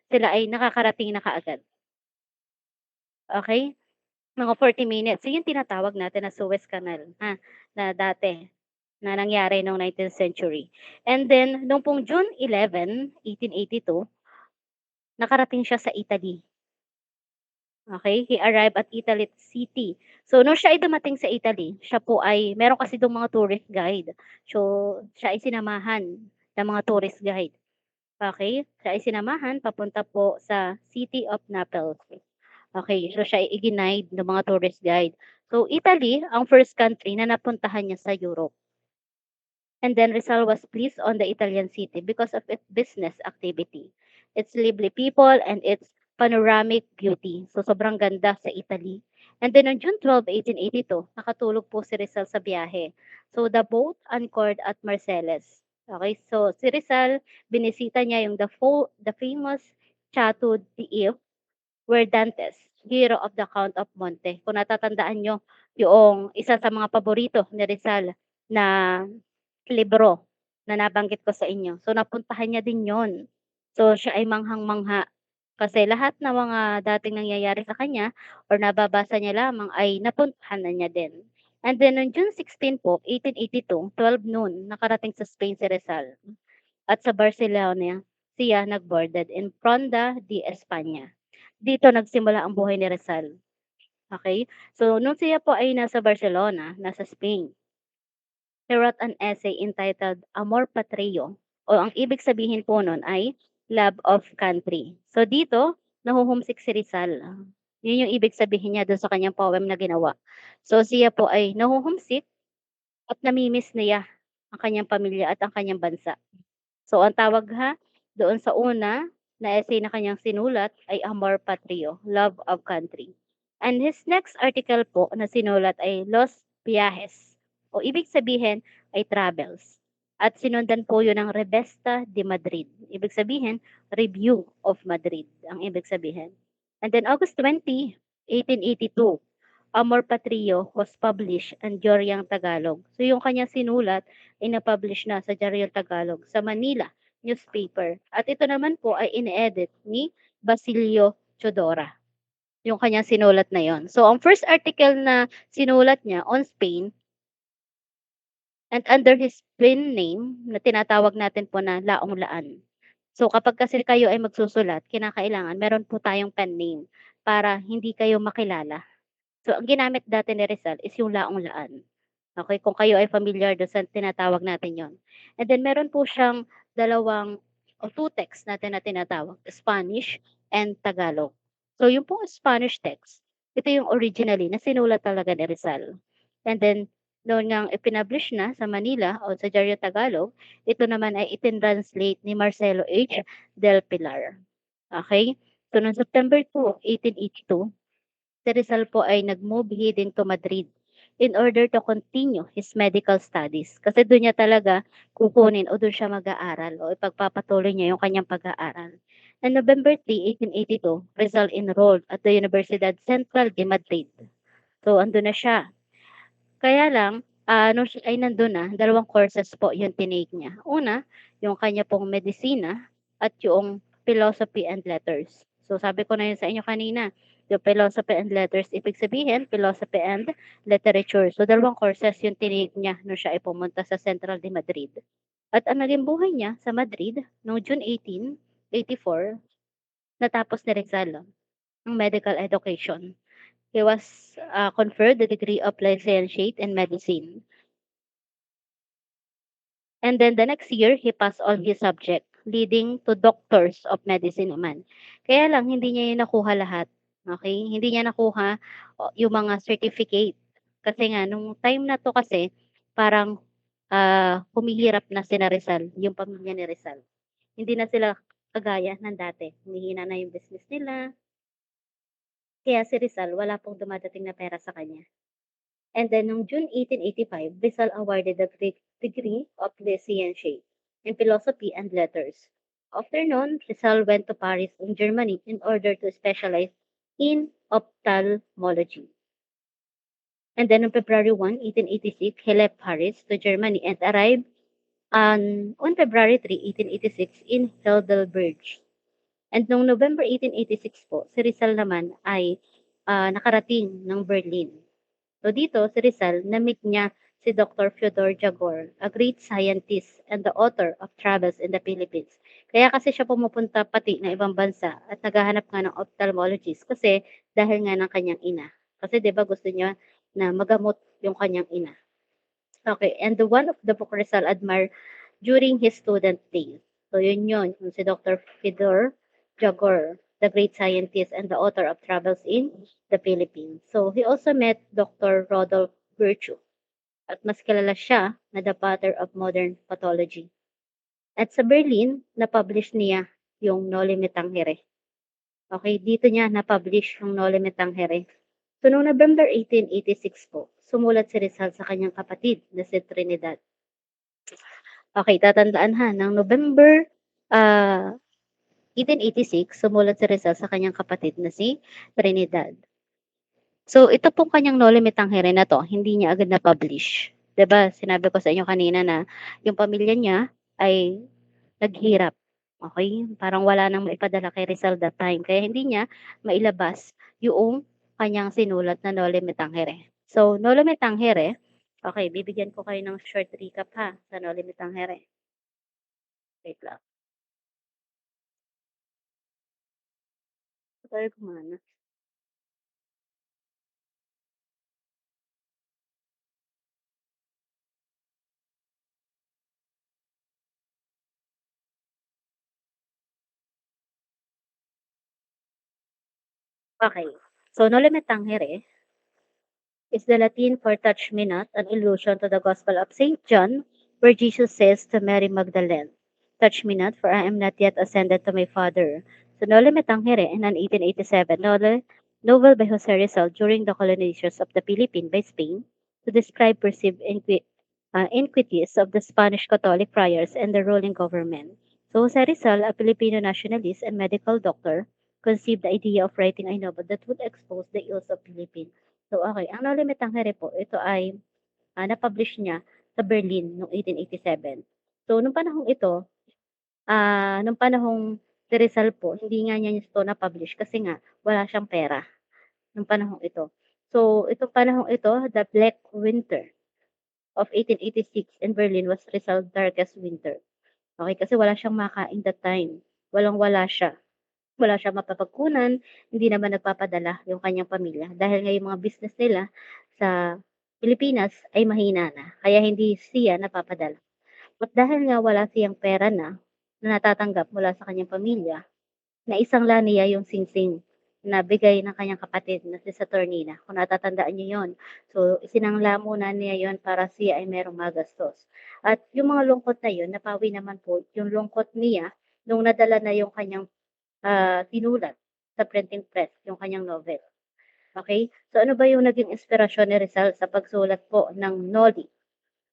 sila ay nakakarating na kaagad, okey? Mga 40 minutes, so yung tinatawag natin na Suez Canal, na dati, na nangyari nung 19th century. And then nung pong June 11, 1882, nakarating siya sa Italy, okey? He arrived at Italy City. So nung siya ay dumating sa Italy, siya po ay meron kasi dun mga tourist guide. So siya ay sinamahan ng mga tourist guide, okey? Siya ay sinamahan papunta po sa City of Naples. Okey, so siya ay iginaid ng mga tourist guide. So Italy ang first country na napuntahan niya sa Europe. And then Rizal was pleased on the Italian city because of its business activity, its lively people, and its panoramic beauty. So sobrang ganda sa Italy. And then on June 12, 1882, nakatulog po si Rizal sa biyahe. So the boat anchored at Marcellus. Okay, so si Rizal, binisita niya yung the famous Chateau d'If, were Dantes, hero of the Count of Monte. Kung natatandaan niyo yoong isa sa mga paborito ni Rizal na libro na nabanggit ko sa inyo. So, napuntahan niya din 'yon. So, siya ay manghang-mangha kasi lahat ng mga dating nangyayari sa kanya or nababasa niya lamang ay napuntahan na niya din. And then on June 16 po, 1882, 12 noon, nakarating sa Spain si Rizal at sa Barcelona siya nag-boarded in Fronda de España. Dito nagsimula ang buhay ni Rizal, okey? So, nung siya po ay nasa Barcelona, nasa Spain, he wrote an essay entitled Amor Patrio, o ang ibig sabihin po nun ay love of country. So, dito naho-homesick si Rizal, yun yung ibig sabihin niya dun sa kanyang poem na ginawa. So, siya po ay naho-homesick at nami-miss niya ang kanyang pamilya at ang kanyang bansa. So, ang tawag doon sa una na essay na kanyang sinulat ay Amor Patrio, Love of Country. And his next article po na sinulat ay Los Viajes, o ibig sabihin ay travels. At sinundan po yun ng Revista de Madrid. Ibig sabihin, Review of Madrid ang ibig sabihin. And then August 20, 1882, Amor Patrio was published in Joryang Tagalog. So yung kanyang sinulat ay na-publish na sa Joryang Tagalog sa Manila newspaper. At ito naman po ay ine-edit ni Basilio Chodora, yung kanyang sinulat na yon. So ang first article na sinulat niya on Spain and under his pen name na tinatawag natin po na Laong Laan. So kapag kasi kayo ay magsusulat, kinakailangan meron po tayong pen name para hindi kayo makilala. So ang ginamit dati ni Rizal is yung Laong Laan. Okey, kung kayo ay familiar dun sa tinatawag natin yon. And then meron po siyang dalawang o 2 text natin na tinatawag, Spanish and Tagalog. So yung pong Spanish text, ito yung originally na sinulat talaga ni Rizal. And then noon ngang ipinpublish na sa Manila o sa Diaryo Tagalog, ito naman ay itinranslate ni Marcelo H. del Pilar. Okey? So noong September 2, 1882, si Rizal po ay nag-move heading to Madrid in order to continue his medical studies. Kasi dun niya talaga kukunin o dun siya mag-aaral o ipagpapatuloy niya yung kanyang pag-aaral. On November 3, 1882, Rizal enrolled at the Universidad Central de Madrid. So andun na siya. Kaya lang, nung siya ay nandun na, dalawang courses po yung tinake niya. Una, yung kanya pong medisina at yung philosophy and letters. So sabi ko na yun sa inyo kanina, yung philosophy and letters, ibig sabihin, philosophy and literature. So dalawang courses yung tinake niya nung siya ay pumunta sa Central de Madrid. At ang naging buhay niya sa Madrid noong June 18, 84, natapos ni Rizal ang medical education. He was conferred the degree of licentiate in medicine. And then the next year, he passed all his subject, leading to doctors of medicine naman. Kaya lang, hindi niya yun nakuha lahat. Okay? Hindi niya nakuha yung mga certificate. Kasi nga, nung time na to kasi, parang humihirap na sina Rizal, yung pamilya ni Rizal. Hindi na sila kagaya ng dati. Humihina na yung business nila. Kaya si Rizal, wala pong dumadating na pera sa kanya. And then noong June 1885, Rizal awarded the degree of licentiate in philosophy and letters. After noon, Rizal went to Paris in Germany in order to specialize in ophthalmology. And then on February 1, 1886, he left Paris to Germany and arrived on February 3, 1886 in Heidelberg. And noong November 1886 po, si Rizal naman ay, nakarating ng Berlin. So dito si Rizal na-meet niya si Dr. Fyodor Jagor, a great scientist and the author of Travels in the Philippines. Kaya kasi siya pumupunta pati ng ibang bansa at naghahanap nga ng ophthalmologist kasi dahil nga ng kanyang ina. Kasi 'di ba gusto niya na magamot yung kanyang ina. Okay, and the one of the book Rizal admired during his student days. So yun, yung si Dr. Fyodor Jagor, the great scientist and the author of Travels in the Philippines. So he also met Dr. Rodolph Virtue at mas kilala siya na the father of modern pathology. At sa Berlin, na-publish niya yung Noli Me Tangere. Okay, dito niya na-publish yung Noli Me Tangere. So noong November 1886 po, sumulat si Rizal sa kanyang kapatid na si Trinidad. Okay, tatandaan ha, ng November, 1886 sumulat si Rizal sa kanyang kapatid na si Trinidad. So ito pong kanyang Noli Me Tangere na 'to, hindi niya agad na-publish. 'Di ba sinabi ko sa inyo kanina na yung pamilya niya ay naghirap, okey? Parang wala ng maipadala kay Rizal that time kaya hindi niya mailabas yung kanyang sinulat na Noli Me Tangere. So Noli Me Tangere, okey bibigyan ko kayo ng short recap ha, sa Noli Me Tangere. Wait lang, sabi ko muna. Okey, so Noli Me Tangere is the Latin for touch me not, an allusion to the Gospel of St. John, where Jesus says to Mary Magdalene, touch me not, for I am not yet ascended to my Father. So Noli Me Tangere in an 1887 novel by Jose Rizal during the colonizations of the Philippines by Spain to describe perceived iniquities of the Spanish Catholic friars and the ruling government. So Jose Rizal, a Filipino nationalist and medical doctor, conceived the idea of writing a novel that would expose the ills of Philippines. So, okay, ang Noli Me Tangere po, ito ay, na-publish niya sa Berlin noong 1887. So, nung panahong ito, nung panahong si Rizal po, hindi nga niya ito na-publish kasi nga wala siyang pera nung panahong ito. So, itong panahong ito, the Black Winter of 1886 in Berlin was Rizal's darkest winter. Okay, kasi wala siyang makain that time. Walang-wala siya. Wala siyang mapapagkunan, hindi naman nagpapadala yung kanyang pamilya dahil nga yung mga business nila sa Pilipinas ay mahina na, kaya hindi siya napapadala. At dahil nga wala siyang pera na natatanggap mula sa kanyang pamilya, naisangla niya yung singsing na bigay ng kanyang kapatid na si Saturnina, kung natatandaan niyo yun. So, isinangla muna niya yun para siya ay merong magastos. At yung mga lungkot na yun, napawi naman po yung lungkot niya nung nadala na yung kanyang sinulat sa printing press yung kanyang novel, okey? So, ano ba yung naging inspirasyon ni Rizal sa pagsulat po ng Noli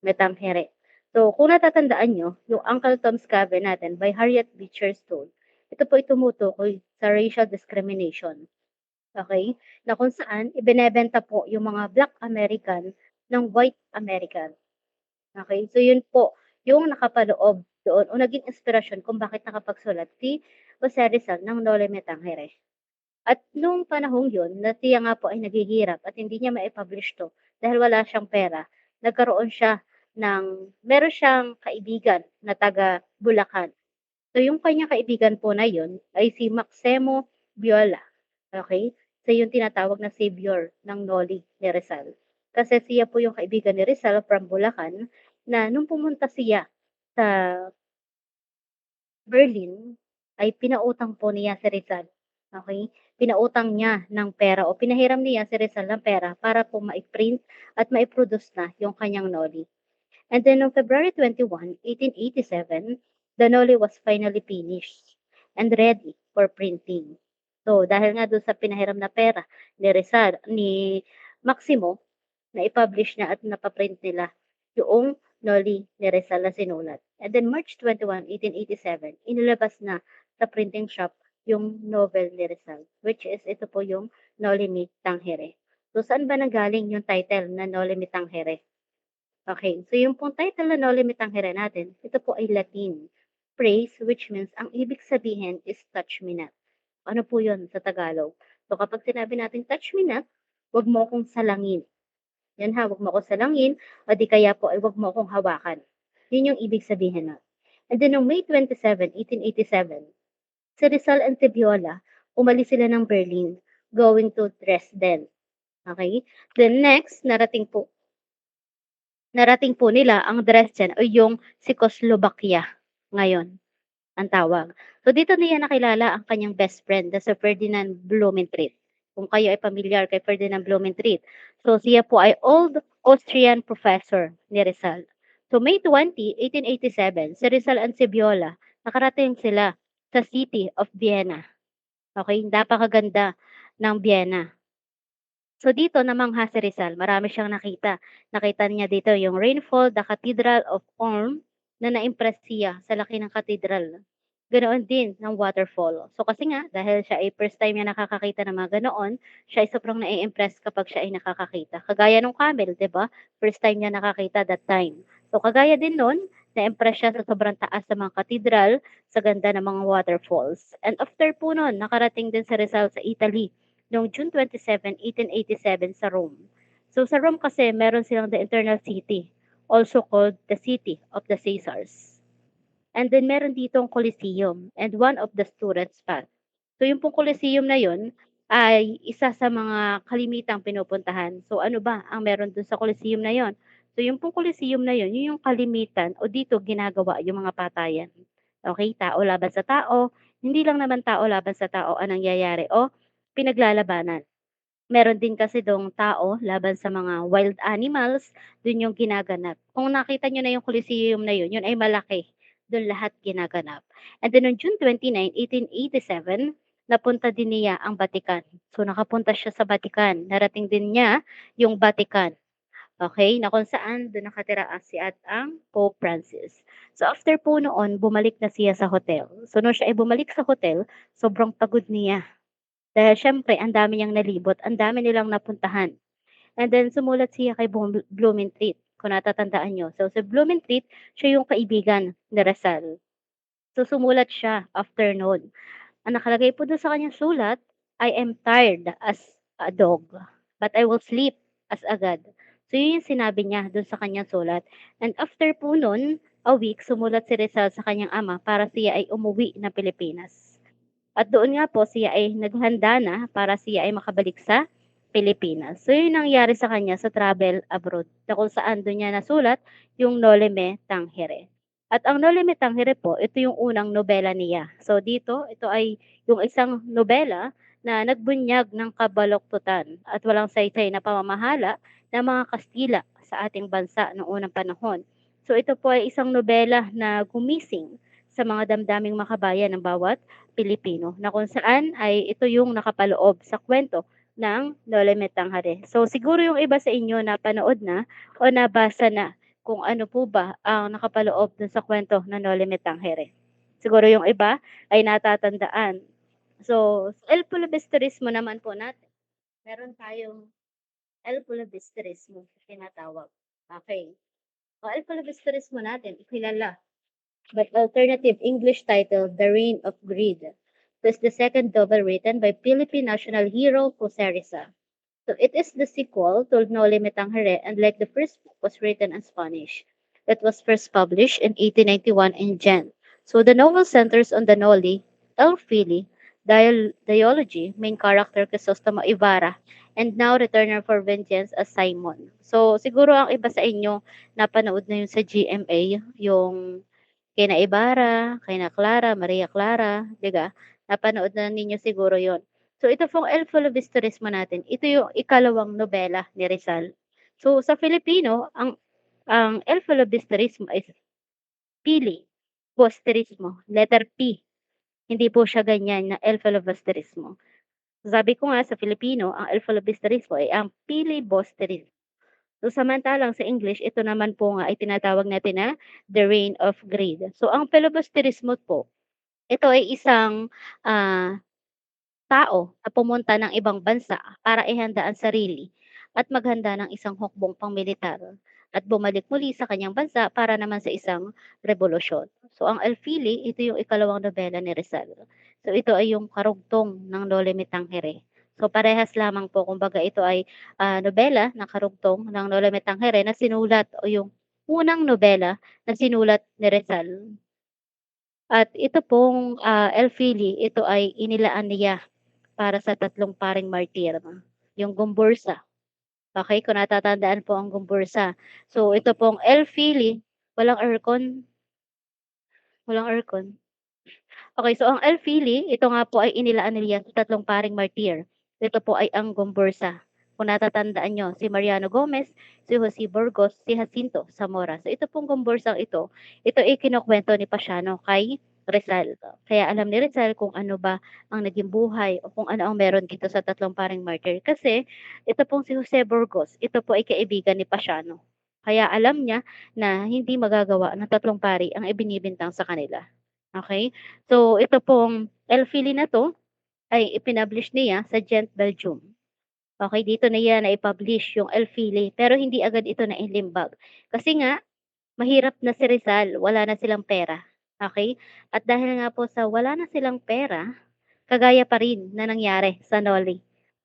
Me Tangere? So, kung natatandaan niyo, yung Uncle Tom's Cabin natin by Harriet Beecher Stowe, ito po ay tumutukoy sa racial discrimination, okey? Na kung saan ibinebenta po yung mga Black American ng White American, okey? So, yun po yung nakapaloob doon o naging inspirasyon kung bakit nakapagsulat si Jose Rizal ng Noli Me Tangere. At nung panahong yun na siya nga po ay naghihirap at hindi niya mai-publish 'to dahil wala siyang pera, nagkaroon siya meron siyang kaibigan na taga Bulacan. So yung kanyang kaibigan po na yun ay si Maximo Viola, okey? Siya yung tinatawag na savior ng Noli ni Rizal. Kasi siya po yung kaibigan ni Rizal from Bulacan na nung pumunta siya sa Berlin ay pinautang po niya si Rizal, okey? Pinautang niya ng pera o pinahiram niya si Rizal ng pera para po mai-print at mai-produce na yung kanyang Noli. And then on February 21, 1887, the Noli was finally finished and ready for printing. So dahil nga dun sa pinahiram na pera ni Rizal ni Maximo, nai-publish niya at napa-print nila yoong Noli ni Rizal na sinulat. And then March 21, 1887, inilabas na sa printing shop yung novel ni Rizal, which is ito po yung Noli Me Tangere. So saan ba nanggaling yung title na Noli Me Tangere? Okay, so yung pong title na Noli Me Tangere natin, ito po ay Latin. phrase which means ang ibig sabihin is touch me not. Ano po yun sa Tagalog? So kapag sinabi natin touch me not, wag mo akong salangin. Yan ha, wag mo akong salangin o di kaya po ay wag mo akong hawakan. Yun yung ibig sabihin nun. And then noong May 27, 1887, si Rizal and si Viola, umalis sila ng Berlin going to Dresden. Okay? Then next, narating po nila ang Dresden o yung Czechoslovakia ngayon ang tawag. So dito niya nakilala ang kanyang best friend na si Ferdinand Blumentritt. Kung kayo ay pamilyar kay Ferdinand Blumentritt. So siya po ay old Austrian professor ni Rizal. So May 20, 1887, si Rizal and si Viola, nakarating sila sa city of Vienna. Okay, napakaganda ng Vienna. So dito namangha si Rizal, marami siyang nakita. Nakita niya dito yung Rainfall, the Cathedral of Ulm, na na-impress siya sa laki ng cathedral. Ganoon din ng waterfall. So kasi nga, dahil siya ay first time niya nakakakita ng mga ganoon, siya ay sobrang nai-impress kapag siya ay nakakakita. Kagaya nung camel, 'di ba? First time niya nakakita that time. So kagaya din nun, na-impress siya sa sobrang taas ng mga cathedral, sa ganda ng mga waterfalls. And after po nun, nakarating din si Rizal sa Italy noong June 27, 1887 sa Rome. So sa Rome kasi meron silang the Eternal City, also called the City of the Caesars. And then meron ditong Colosseum and one of the students path. So yung pong Colosseum na yun ay isa sa mga kalimitang pinupuntahan. So ano ba ang meron dun sa Colosseum na yon? So yung pong Colosseum na yun yung kalimitan o dito ginagawa yung mga patayan. Okay, tao laban sa tao, hindi lang naman tao laban sa tao ang nangyayari o pinaglalabanan. Meron din kasi dong tao laban sa mga wild animals, dun yung ginaganap. Kung nakita niyo na yung Colosseum na yun ay malaki. Dun lahat ginaganap. And then on June 29, 1887, napunta din niya ang Vatican. So nakapunta siya sa Vatican. Narating din niya yung Vatican. Okay, na kung saan dun nakatira at ang Pope Francis. So after po noon, bumalik na siya sa hotel. So nung siya ay bumalik sa hotel, sobrang pagod niya. Dahil siyempre ang dami niyang nalibot, ang dami nilang napuntahan. And then sumulat siya kay Blumentritt, kung natatandaan niyo. So si Blumentritt, siya yung kaibigan ni Rizal. So sumulat siya after no'n. Ang nakalagay po dun sa kanyang sulat, "I am tired as a dog, but I will sleep as a god." So yun yung sinabi niya dun sa kanyang sulat. And after po nun, a week, sumulat si Rizal sa kanyang ama para siya ay umuwi ng Pilipinas. At doon nga po siya ay naghanda na para siya ay makabalik sa Pilipinas. So yun ang nangyari sa kanya sa travel abroad na kung saan dun niya nasulat yung Noli Me Tangere. At ang Noli Me Tangere po, ito yung unang nobela niya. So dito, ito ay yung isang nobela na nagbunyag ng kabaloktutan at walang saysay na pamamahala ng mga Kastila sa ating bansa noong unang panahon. So ito po ay isang nobela na gumising sa mga damdaming makabayan ng bawat Pilipino na kung saan ay ito yung nakapaloob sa kwento ng Lola Metanghare. So siguro yung iba sa inyo napanood na o nabasa na kung ano po ba ang nakapaloob dun sa kwento ng Lola Metanghare. Siguro yung iba ay natatandaan. So, El Pulabestorismo naman po natin. Meron tayong El Pulabestorismo tinatawag. Okay. O El Pulabestorismo natin, ikilala but alternative English title The Reign of Greed. This is the second novel written by Philippine national hero Jose Rizal. So it is the sequel to Noli Me Tangere and like the first book was written in Spanish. It was first published in 1891 in Gen. So the novel centers on the Noli, El Fili, Dialogy, main character Crisostomo Ibarra, and now returner for vengeance as Simon. So siguro ang iba sa inyo napanood na yun sa GMA, yung kina Ibarra, kina Clara, Maria Clara, 'di ba? Napanood na ninyo siguro 'yon. So ito pong El Filibusterismo natin, ito yung ikalawang nobela ni Rizal. So sa Filipino, ang El Filibusterismo is pili, bosterismo, letter P. Hindi po siya ganyan na El Filibusterismo. Sabi ko nga sa Filipino, ang El Filibusterismo ay ang pili-bosterismo. So, samantalang sa English, ito naman po nga ay tinatawag natin na the reign of greed. So, ang filibusterismo po, ito ay isang tao na pumunta ng ibang bansa para ihanda ang sarili at maghanda ng isang hukbong pangmilitar. at bumalik muli sa kanyang bansa para naman sa isang rebolusyon. So ang Elfili, ito yung ikalawang nobela ni Rizal. So ito ay yung karugtong ng Noli Me Tangere. So parehas lamang po, kumbaga ito ay nobela na karugtong ng Noli Me Tangere na sinulat o yung unang nobela na sinulat ni Rizal. At ito pong Elfili, ito ay inilaan niya para sa tatlong paring martir, yung Gumbursa. Okey, kung natatandaan po ang Gumbursa. So ito pong Elfili, walang aircon, walang aircon. Okey, so ang Elfili, ito nga po ay inilaan nila sa tatlong paring martir. Ito po ay ang Gumbursa. Kung natatandaan niyo, si Mariano Gomez, si Jose Burgos, si Jacinto Zamora. So ito pong Gumbursang ito ay kinukuwento ni Pasiano kay Rizal. Kaya alam ni Rizal kung ano ba ang naging buhay o kung ano ang meron dito sa tatlong paring martir. Kasi ito pong si Jose Burgos, ito po ay kaibigan ni Pasiano. Kaya alam niya na hindi magagawa ng tatlong pari ang ibinibintang sa kanila. Okey? So, ito pong Elfili na 'to ay ipinablish niya sa Gent, Belgium. Okey, dito niya nai-publish yung Elfili, pero hindi agad ito nailimbag. Kasi nga mahirap na si Rizal, wala na silang pera, okey? At dahil nga po sa wala na silang pera, kagaya pa rin na nangyari sa Noli,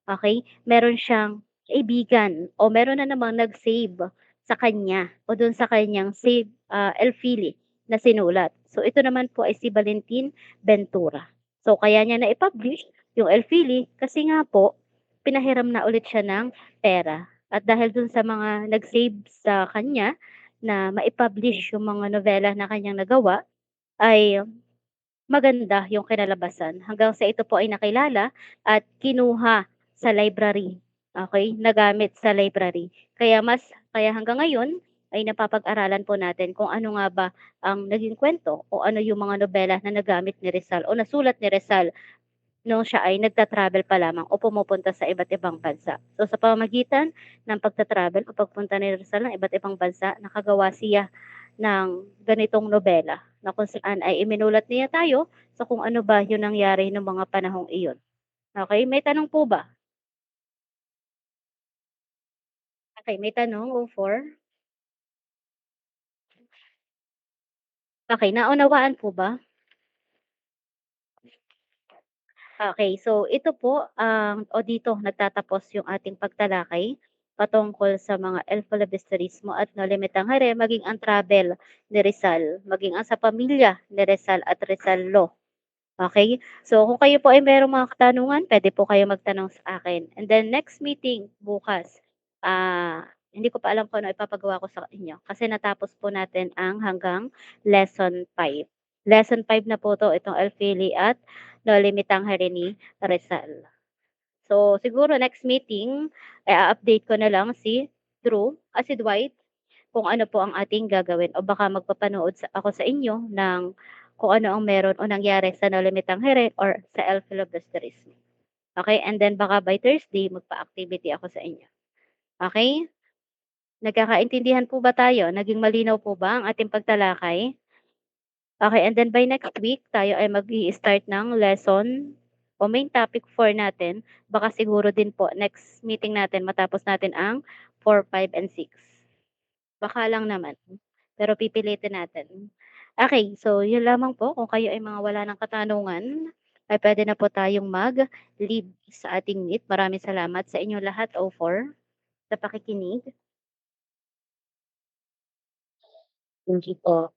okey? Meron siyang kaibigan o meron na namang nag-save sa kanya o dun sa kanyang save, Elfili na sinulat. So ito naman po ay si Valentin Ventura. So kaya niya nai-publish yung Elfili kasi nga po pinahiram na ulit siya ng pera at dahil dun sa mga nag-save sa kanya na mai-publish yung mga nobela na kanyang nagawa ay maganda yung kinalabasan hanggang sa ito po ay nakilala at kinuha sa library, okey, nagamit sa library. Kaya hanggang ngayon ay napapag-aralan po natin kung ano nga ba ang naging kuwento o ano yung mga nobela na nagamit ni Rizal o nasulat ni Rizal nung siya ay nagta-travel pa lamang o pumupunta sa iba't ibang bansa. So, sa pamamagitan ng pagta-travel o pagpunta ni Rizal ng iba't ibang bansa, nakagawa siya ng ganitong nobela na kung saan ay iminulat niya tayo sa kung ano ba yung nangyari nung mga panahong iyon. Okey, may tanong po ba? Okey, may tanong o for? Okey, naunawaan po ba? Okey, so ito po o dito nagtatapos yung ating pagtalakay patungkol sa mga El Filibusterismo at No Limitang Hare, maging ang travel ni Rizal, maging ang sa pamilya ni Rizal at Rizal Law. Okey? So kung kayo po ay merong mga katanungan, puwede po kayong magtanong sa akin. And then next meeting bukas, hindi ko pa alam kung ano ipapagawa ko sa inyo kasi natapos po natin ang hanggang lesson 5. Lesson 5 na po 'to, itong Elfili at No Limitang Harini Rizal. So siguro next meeting, i-a-update ko na lang si si Dwight kung ano po ang ating gagawin o baka magpapanood ako sa inyo ng kung ano ang meron o nangyari sa No Limitang Here or sa El Filibusterismo. Okey, and then baka by Thursday magpa-activity ako sa inyo, okey? Nagkakaintindihan po ba tayo? Naging malinaw po ba ang ating pagtalakay? Okey, and then by next week tayo ay mag-i-start ng lesson o main topic 4 natin. Baka siguro din po next meeting natin matapos natin ang 4, 5, and 6. Baka lang naman, pero pipilitin natin. Okey, so yun lamang po kung kayo ay mga wala ng katanungan, ay puwede na po tayong mag-leave sa ating meet. Maraming salamat sa inyong lahat, O4, sa pakikinig. Thank you po.